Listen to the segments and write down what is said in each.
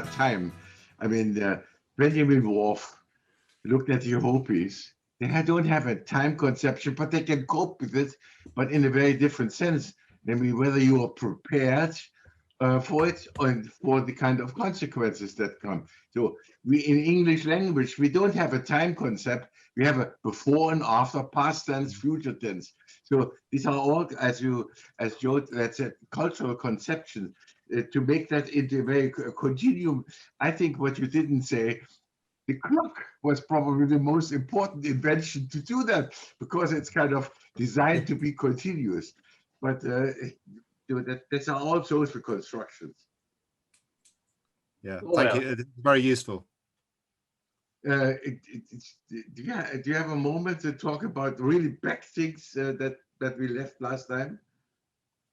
a time. I mean, Benjamin Wolf looked at the Hopis. They don't have a time conception, but they can cope with it, but in a very different sense. Namely, whether you are prepared for it and for the kind of consequences that come. So we in English language, we don't have a time concept. We have a before and after, past tense, future tense. So these are all, as Joe that said, cultural conceptions. To make that into a very continuum, I think what you didn't say, the clock was probably the most important invention to do that, because it's kind of designed to be continuous. But that's are all social constructions. Yeah, thank you. It's very useful. Do you have a moment to talk about really back things that we left last time?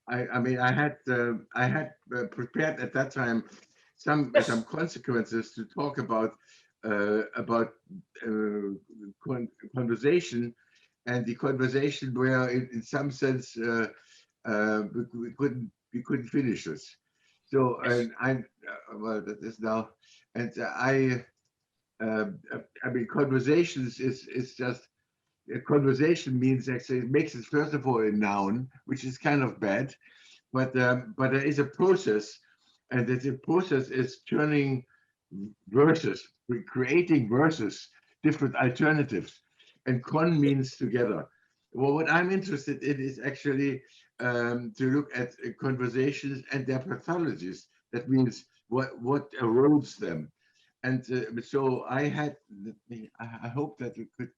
I mean, I had prepared at that time some consequences to talk about conversation, and the conversation where in some sense we couldn't finish this. So and well, that is now, and I mean, conversations is just a conversation means actually it makes it first of all a noun, which is kind of bad, but there is a process, and the process is turning verses, creating verses, different alternatives, and con means together. Well, what I'm interested in is actually to look at conversations and their pathologies. That means what erodes them. And so I hope that we could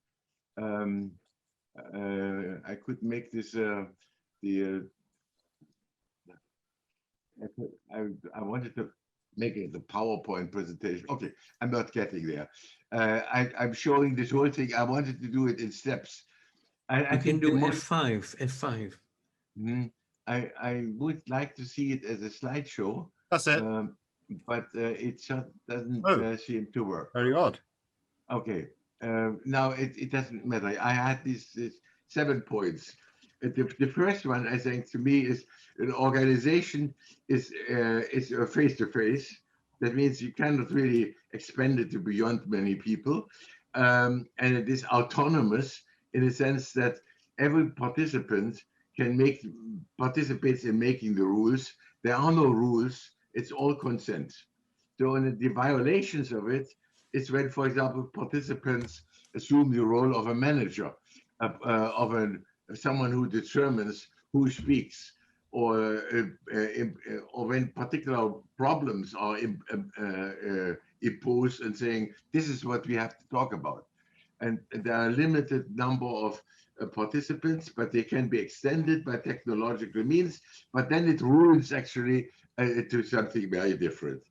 I could make this I wanted to make it the PowerPoint presentation. Okay, I'm not getting there. I'm showing this whole thing. I wanted to do it in steps. I can do F5. F5. I would like to see it as a slideshow. That's it. But it just doesn't seem to work. Very odd. Okay. Now it doesn't matter. I had these 7 points. The first one, I think, to me is an organization is face-to-face. That means you cannot really expand it to beyond many people. And it is autonomous in the sense that every participant participates in making the rules. There are no rules. It's all consent. So in the violations of it, it's when, for example, participants assume the role of a manager, of someone who determines who speaks, or when particular problems are imposed and saying, this is what we have to talk about. And there are a limited number of participants, but they can be extended by technological means, but then it rules actually to something very different.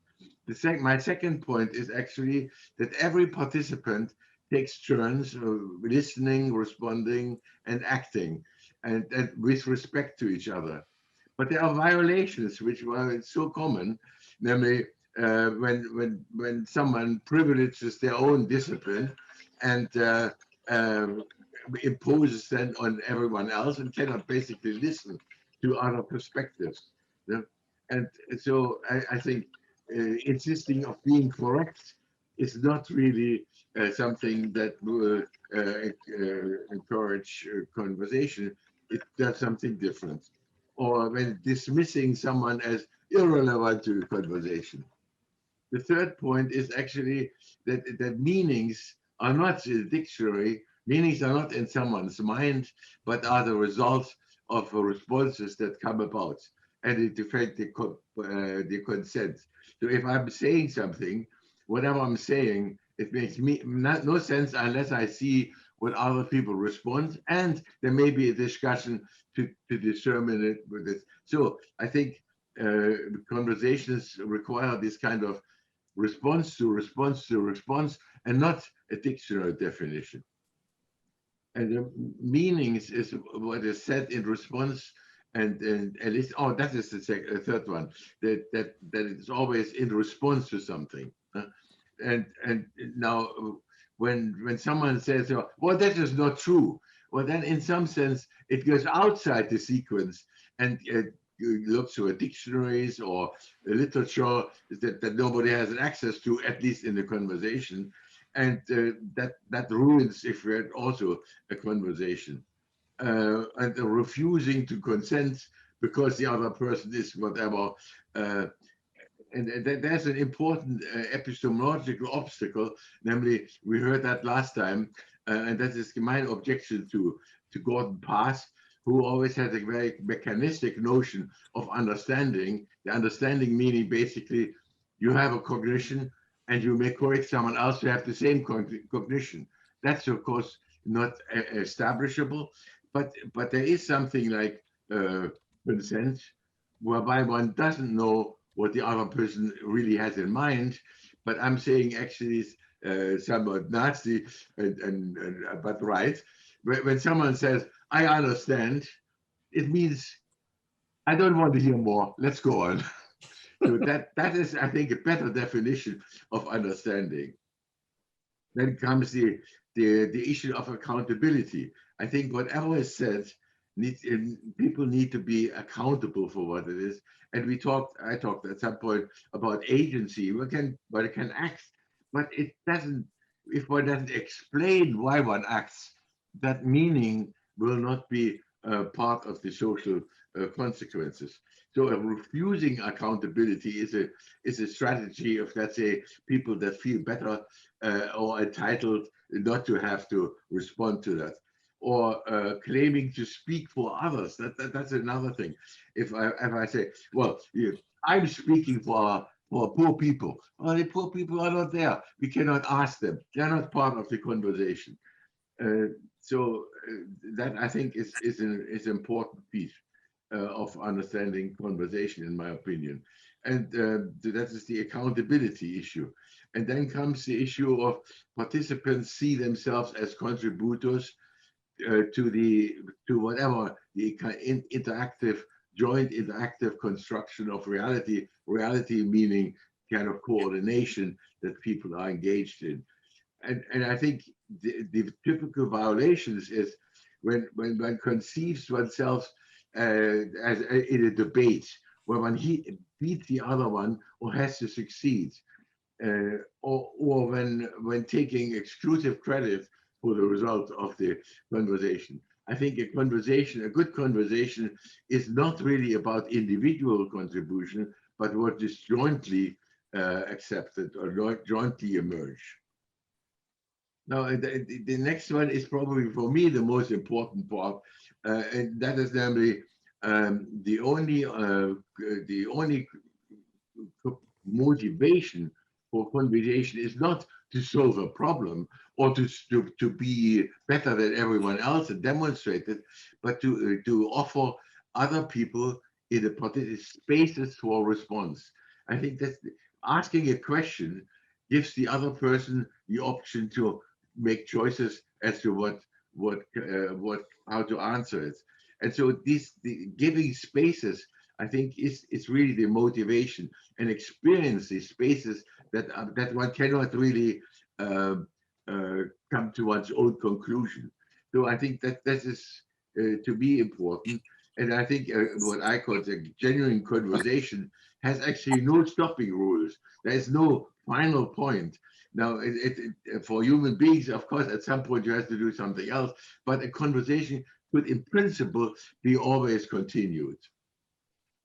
My second point is actually that every participant takes turns listening, responding, and acting, and with respect to each other. But there are violations which are so common, namely when someone privileges their own discipline and imposes then on everyone else and cannot basically listen to other perspectives. And so I think insisting of being correct is not really something that will encourage conversation. It does something different. Or when dismissing someone as irrelevant to the conversation. The third point is actually that meanings are not in the dictionary. Meanings are not in someone's mind, but are the result of responses that come about, and it affects the consent. So if I'm saying something, whatever I'm saying, it makes no sense unless I see what other people respond, and there may be a discussion to determine it with it. So I think conversations require this kind of response to response to response, and not a dictionary definition. And the meanings is what is said in response, and at least, that is the third one, that it's always in response to something. And now when someone says, well, that is not true, well, then in some sense it goes outside the sequence and look through dictionaries or literature that nobody has access to, at least in the conversation. And that ruins, if we're also a conversation. And refusing to consent because the other person is whatever. And there's an important epistemological obstacle, namely, we heard that last time, and that is my objection to Gordon Pass, who always had a very mechanistic notion of understanding, the understanding meaning basically you have a cognition and you may correct someone else to have the same cognition. That's, of course, not establishable, but there is something like consent, whereby one doesn't know what the other person really has in mind. But I'm saying actually somewhat nasty, but right. When someone says, I understand, it means I don't want to hear more. Let's go on. So that is, I think, a better definition of understanding. Then comes the issue of accountability. I think whatever is said, people need to be accountable for what it is. And I talked at some point about agency. One can act, but it doesn't, if one doesn't explain why one acts, that meaning will not be part of the social consequences. So refusing accountability is a strategy of, let's say, people that feel better or entitled not to have to respond to that, or claiming to speak for others. That's another thing. If I say, well, I'm speaking for poor people. Well, the poor people are not there. We cannot ask them. They're not part of the conversation. So that, I think, is an important piece of understanding conversation, in my opinion. And that is the accountability issue. And then comes the issue of participants see themselves as contributors to whatever the joint interactive construction of reality. Reality meaning kind of coordination that people are engaged in. And I think the typical violations is when one conceives oneself as in a debate where one beats the other one or has to succeed, or when taking exclusive credit for the result of the conversation. I think a good conversation is not really about individual contribution, but what is jointly accepted or jointly emerged. Now, the next one is probably for me the most important part, and that is namely the only motivation for conversation is not to solve a problem or to be better than everyone else and demonstrate it, but to offer other people in the particular spaces for response. I think that asking a question gives the other person the option to make choices as to how to answer it. And so the giving spaces, I think, is really the motivation, and experience these spaces that one cannot really come to one's own conclusion. So I think that this is to be important. And I think what I call a genuine conversation has actually no stopping rules. There is no final point. Now, for human beings, of course, at some point you have to do something else, but a conversation could, in principle, be always continued.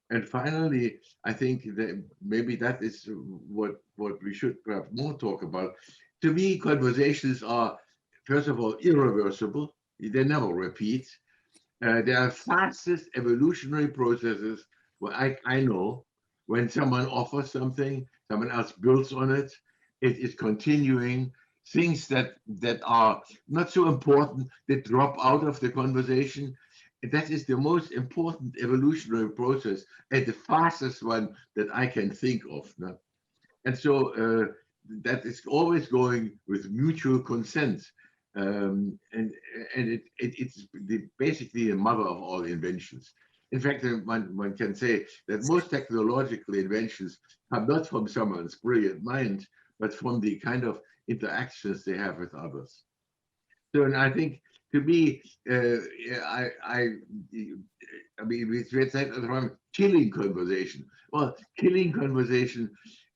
And finally, I think that maybe that is what we should perhaps more talk about. To me, conversations are, first of all, irreversible. They never repeat. They are fastest evolutionary processes where I know when someone offers something, someone else builds on it, it is continuing. Things that are not so important, that drop out of the conversation. That is the most important evolutionary process and the fastest one that I can think of. No? And so that is always going with mutual consent. And it's basically the mother of all inventions. In fact, one can say that most technological inventions come not from someone's brilliant mind, but from the kind of interactions they have with others. So, and I think to me, I mean, we said at the moment, killing conversation. Well, killing conversation,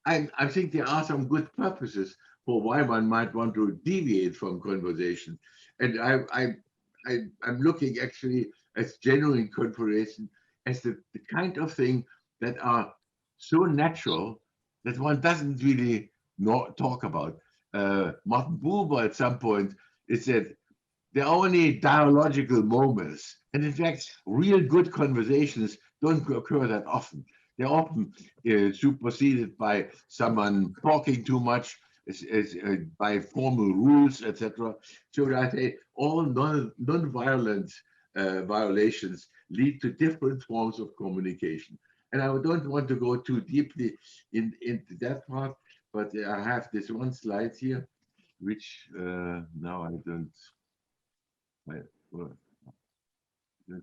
I think there are some good purposes for why one might want to deviate from conversation. And I'm looking actually at genuine conversation as the kind of thing that are so natural that one doesn't really talk about. Martin Buber at some point, it said, they're only dialogical moments. And in fact, real good conversations don't occur that often. They're often superseded by someone talking too much, by formal rules, etc. So I say all non-violent violations lead to different forms of communication. And I don't want to go too deeply into that part, but I have this one slide here, which now I don't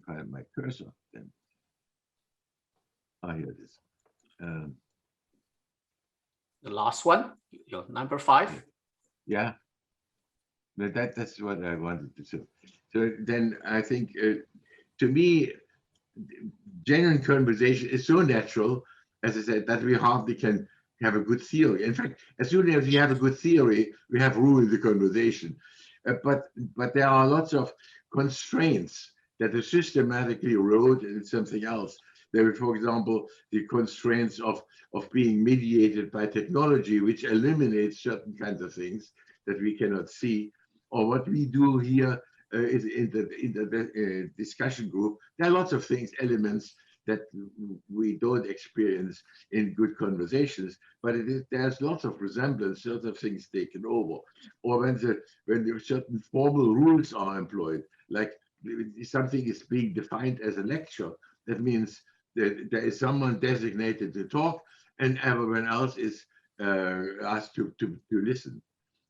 find my cursor. Then here it is. The last one, your number 5. Yeah, but that's what I wanted to say. So then I think, to me, genuine conversation is so natural, as I said, that we hardly can have a good theory. In fact, as soon as we have a good theory, we have ruined the conversation. But there are lots of constraints that are systematically wrote in something else. There are, for example, the constraints of being mediated by technology, which eliminates certain kinds of things that we cannot see. Or what we do here is in the discussion group, there are lots of things, elements that we don't experience in good conversations, but there's lots of resemblance, lots of things taken over. Or when certain formal rules are employed, like something is being defined as a lecture, that means that there is someone designated to talk and everyone else is asked to listen.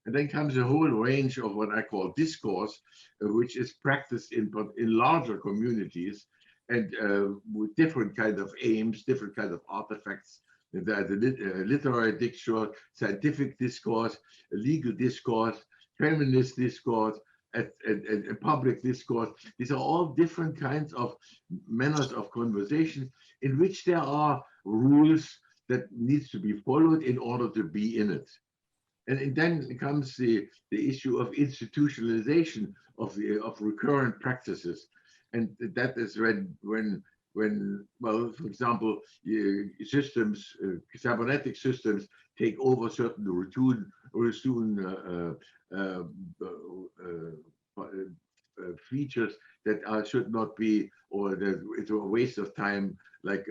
And then comes a whole range of what I call discourse, which is practiced in larger communities and with different kind of aims, different kind of artifacts. The literary discourse, scientific discourse, legal discourse, feminist discourse, and public discourse. These are all different kinds of manners of conversation in which there are rules that needs to be followed in order to be in it. And then comes the issue of institutionalization of recurrent practices. And that is when well, for example, systems, cybernetic systems take over certain routine features that should not be, or that it's a waste of time, like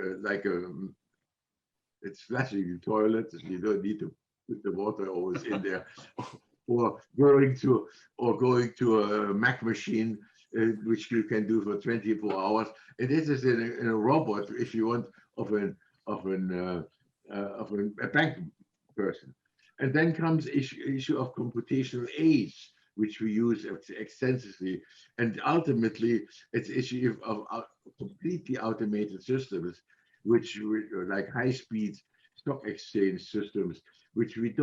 it's flashing the toilet, you don't need to put the water always in there, or going to a Mac machine, which you can do for 24 hours. And this is in a robot, if you want, of a bank person. And then comes issue of computational age, which we use extensively. And ultimately, it's issue of completely automated systems, which like high-speed stock exchange systems, which we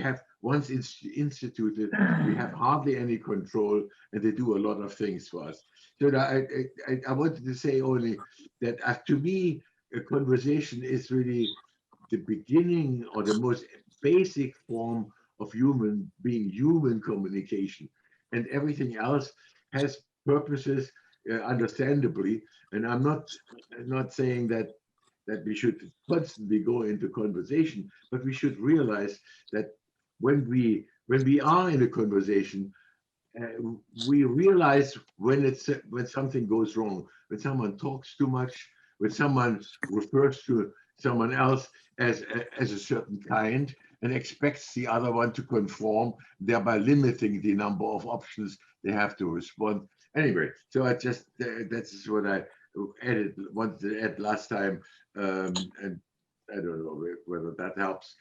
have once instituted, we have hardly any control, and they do a lot of things for us. So I wanted to say only that to me, a conversation is really the beginning or the most basic form of human communication, and everything else has purposes, understandably. And I'm not saying that we should constantly go into conversation, but we should realize that when we are in a conversation, we realize when something goes wrong, when someone talks too much, when someone refers to someone else as a certain kind and expects the other one to conform, thereby limiting the number of options they have to respond. Anyway, so that's what I wanted to add last time, and I don't know whether that helps.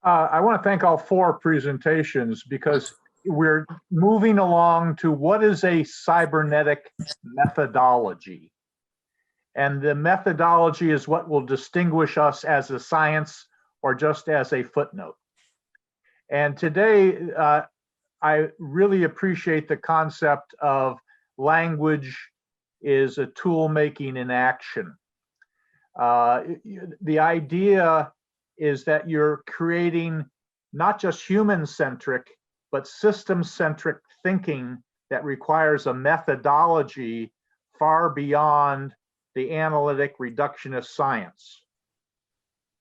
I want to thank all 4 presentations, because we're moving along to what is a cybernetic methodology. And the methodology is what will distinguish us as a science or just as a footnote. And today, I really appreciate the concept of language is a tool making in action. The idea is that you're creating not just human-centric, but system-centric thinking that requires a methodology far beyond the analytic reductionist science.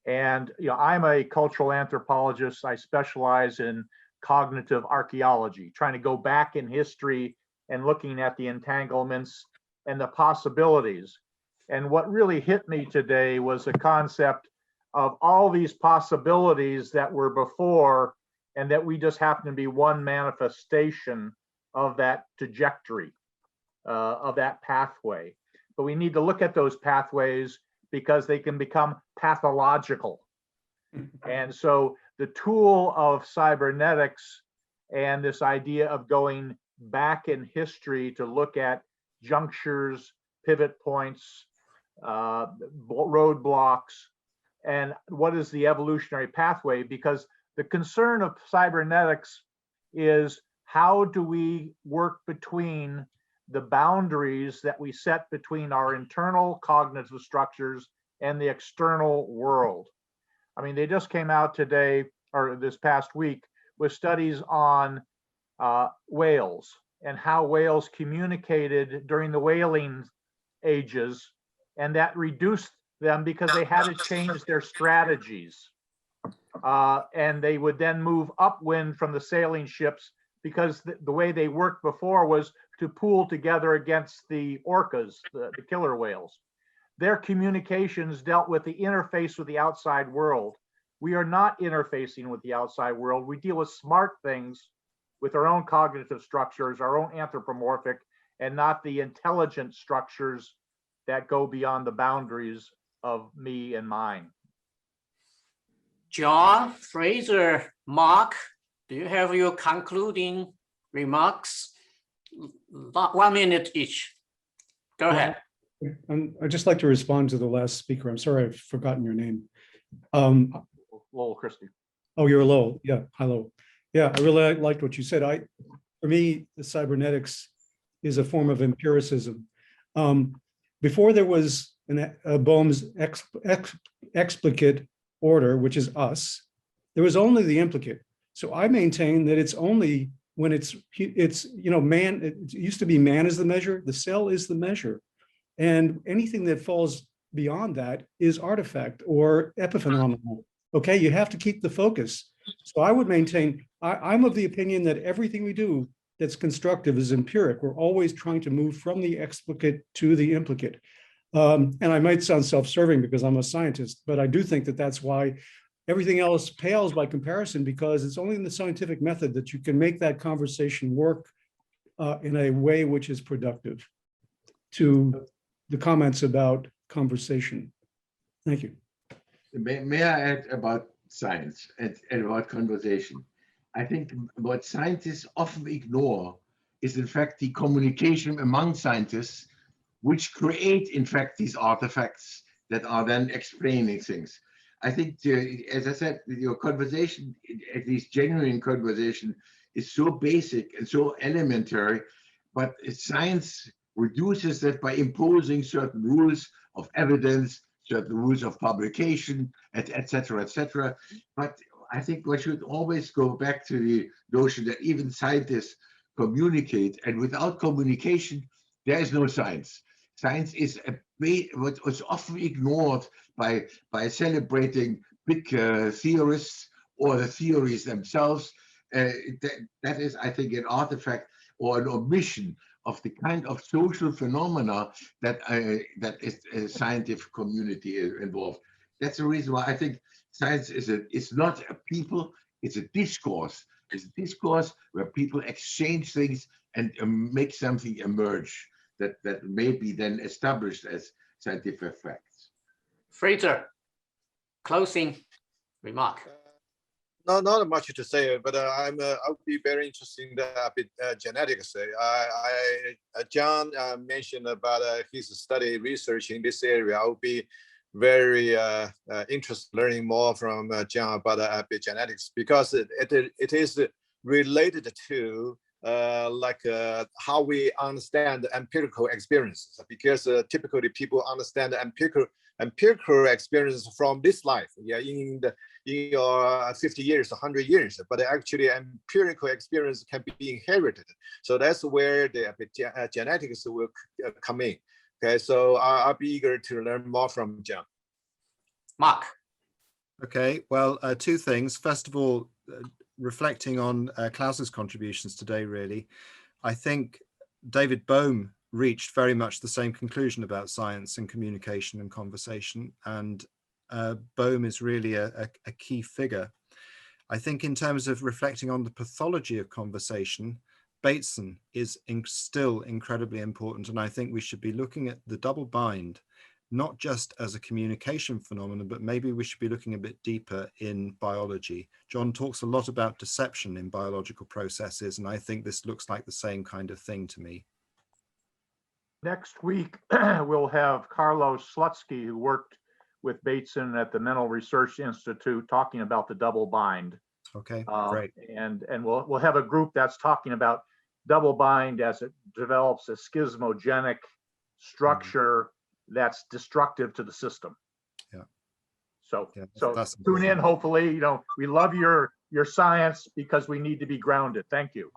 And I'm a cultural anthropologist. I specialize in cognitive archaeology, trying to go back in history and looking at the entanglements and the possibilities. And what really hit me today was the concept of all these possibilities that were before, and that we just happen to be one manifestation of that trajectory, of that pathway. But we need to look at those pathways because they can become pathological. And so the tool of cybernetics and this idea of going back in history to look at junctures, pivot points, roadblocks, and what is the evolutionary pathway? Because the concern of cybernetics is, how do we work between the boundaries that we set between our internal cognitive structures and the external world? I mean, they just came out today, or this past week, with studies on whales and how whales communicated during the whaling ages, and that reduced them because they had to change their strategies. And they would then move upwind from the sailing ships, because the way they worked before was to pool together against the orcas, the killer whales. Their communications dealt with the interface with the outside world. We are not interfacing with the outside world. We deal with smart things with our own cognitive structures, our own anthropomorphic, and not the intelligent structures that go beyond the boundaries of me and mine. John, Fraser, Mark, do you have your concluding remarks? 1 minute each. Go ahead. I'd just like to respond to the last speaker. I'm sorry, I've forgotten your name. Lowell Christie. Oh, you're Lowell. Yeah, hi Lowell. Yeah, I really liked what you said. For me, the cybernetics is a form of empiricism. Before there was Bohm's explicate order, which is us, there was only the implicate. So I maintain that it's only when it's man, it used to be man is the measure, the cell is the measure. And anything that falls beyond that is artifact or epiphenomenal. Okay, you have to keep the focus. So I would maintain, I'm of the opinion that everything we do that's constructive is empiric. We're always trying to move from the explicate to the implicate. And I might sound self-serving because I'm a scientist, but I do think that that's why everything else pales by comparison, because it's only in the scientific method that you can make that conversation work in a way which is productive. To the comments about conversation. Thank you. May I add about science and about conversation? I think what scientists often ignore is, in fact, the communication among scientists, which create, in fact, these artifacts that are then explaining things. I think, as I said, your conversation, at least genuine conversation, is so basic and so elementary, but science reduces that by imposing certain rules of evidence, certain rules of publication, et cetera, But I think we should always go back to the notion that even scientists communicate, and without communication, there is no science. Science is what is often ignored by celebrating big theorists or the theories themselves. That is, I think, an artifact or an omission of the kind of social phenomena that is a scientific community involved. That's the reason why I think science is not a people, it's a discourse. It's a discourse where people exchange things and make something emerge that may be then established as scientific facts. Fraser, closing remark. No, not much to say, but I would be very interested in the genetics. John mentioned about his study research in this area. I would be very interested in learning more from John about epigenetics, because it is related to how we understand empirical experiences, because typically people understand empirical experience from this life, in your 50 years, 100 years, but actually empirical experience can be inherited. So that's where the genetics will come in. Okay, so I'll be eager to learn more from John. Mark. Okay, well, two things. First of all, reflecting on Klaus's contributions today, really, I think David Bohm reached very much the same conclusion about science and communication and conversation, and Bohm is really a key figure. I think in terms of reflecting on the pathology of conversation, Bateson is still incredibly important, and I think we should be looking at the double bind not just as a communication phenomenon, but maybe we should be looking a bit deeper in biology. John talks a lot about deception in biological processes, and I think this looks like the same kind of thing to me. Next week, we'll have Carlos Slutsky, who worked with Bateson at the Mental Research Institute, talking about the double bind. Okay, great. And we'll have a group that's talking about double bind as it develops a schismogenic structure that's destructive to the system. Yeah. So that's tune in. Hopefully, we love your science because we need to be grounded. Thank you.